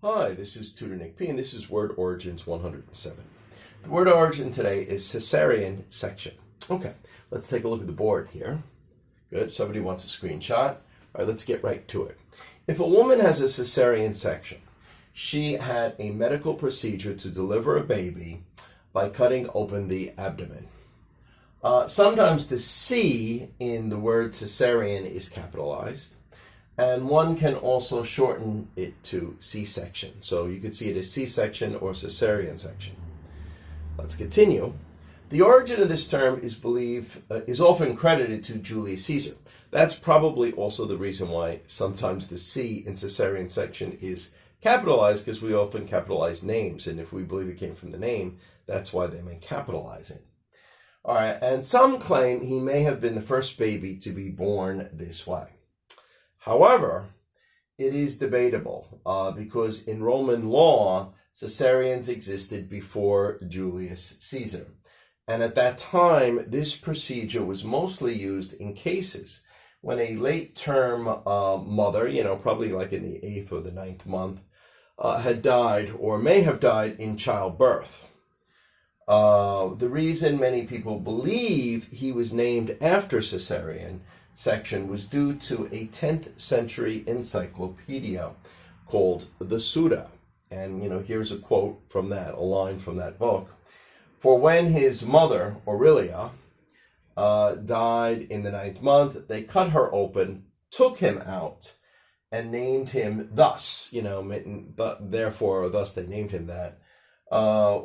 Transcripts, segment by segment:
Hi, this is Tutor Nick P, and this is Word Origins 107. The word origin today is Caesarean section. Okay, let's take a look at the board here. Good, somebody wants a screenshot. All right, let's get right to it. If a woman has a Caesarean section, she had a medical procedure to deliver a baby by cutting open the abdomen. Sometimes the C in the word Caesarean is capitalized. And one can also shorten it to C-section. So you could see it as C-section or Caesarean section. Let's continue. The origin of this term is often credited to Julius Caesar. That's probably also the reason why sometimes the C in Caesarean section is capitalized, because we often capitalize names. And if we believe it came from the name, that's why they may capitalize it. All right, and some claim he may have been the first baby to be born this way. However, it is debatable because in Roman law, Caesareans existed before Julius Caesar. And at that time, this procedure was mostly used in cases when a late-term mother, probably like in the 8th or the 9th month, had died or may have died in childbirth. The reason many people believe he was named after Caesarean section was due to a 10th century encyclopedia called the Tutor. And, here's a quote from that, a line from that book. For when his mother, Aurelia, died in the 9th month, they cut her open, took him out, and named him thus, therefore, thus they named him that.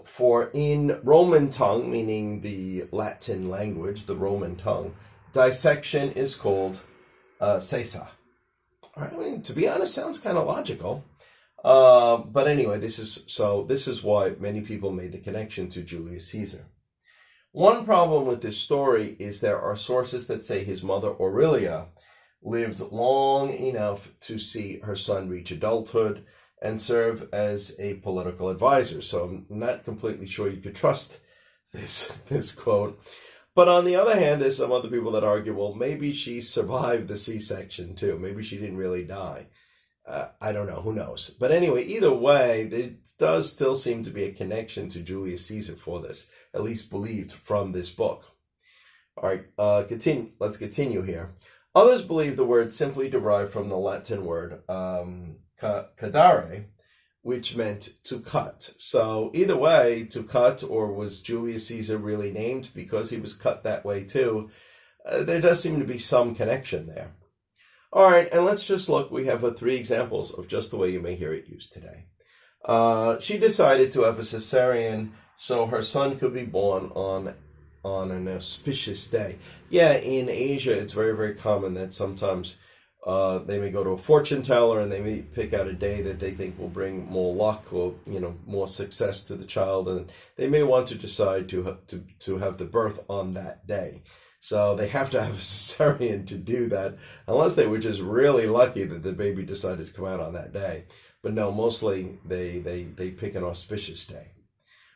For in Roman tongue, meaning the Latin language, the Roman tongue, dissection is called Caesa. I mean, to be honest, sounds kind of logical. But anyway, this is why many people made the connection to Julius Caesar. One problem with this story is there are sources that say his mother Aurelia lived long enough to see her son reach adulthood and serve as a political advisor. So I'm not completely sure you could trust this quote. But on the other hand, there's some other people that argue, well, maybe she survived the C-section too. Maybe she didn't really die. I don't know. Who knows? But anyway, either way, there does still seem to be a connection to Julius Caesar for this, at least believed from this book. All right, let's continue here. Others believe the word simply derived from the Latin word cadare, which meant to cut. So either way, to cut, or was Julius Caesar really named because he was cut that way too? There does seem to be some connection there. All right, and let's just look. We have 3 examples of just the way you may hear it used today. She decided to have a Caesarean so her son could be born on an auspicious day. Yeah, in Asia, it's very, very common that sometimes they may go to a fortune teller and they may pick out a day that they think will bring more luck or, more success to the child. And they may want to decide to have the birth on that day. So they have to have a Caesarean to do that, unless they were just really lucky that the baby decided to come out on that day. But no, mostly they pick an auspicious day.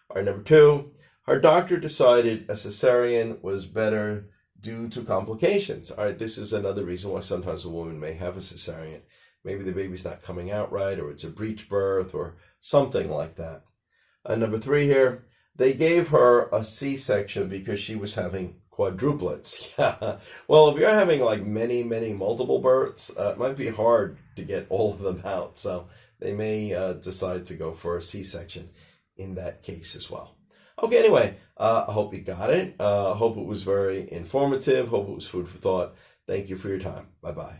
All right, number 2, her doctor decided a Caesarean was better due to complications. All right, this is another reason why sometimes a woman may have a Caesarean. Maybe the baby's not coming out right, or it's a breech birth, or something like that. Number 3 here, they gave her a C-section because she was having quadruplets. Yeah. Well, if you're having like many, multiple births, it might be hard to get all of them out. So they may decide to go for a C-section in that case as well. Okay, anyway, I hope you got it. Hope it was very informative. Hope it was food for thought. Thank you for your time. Bye-bye.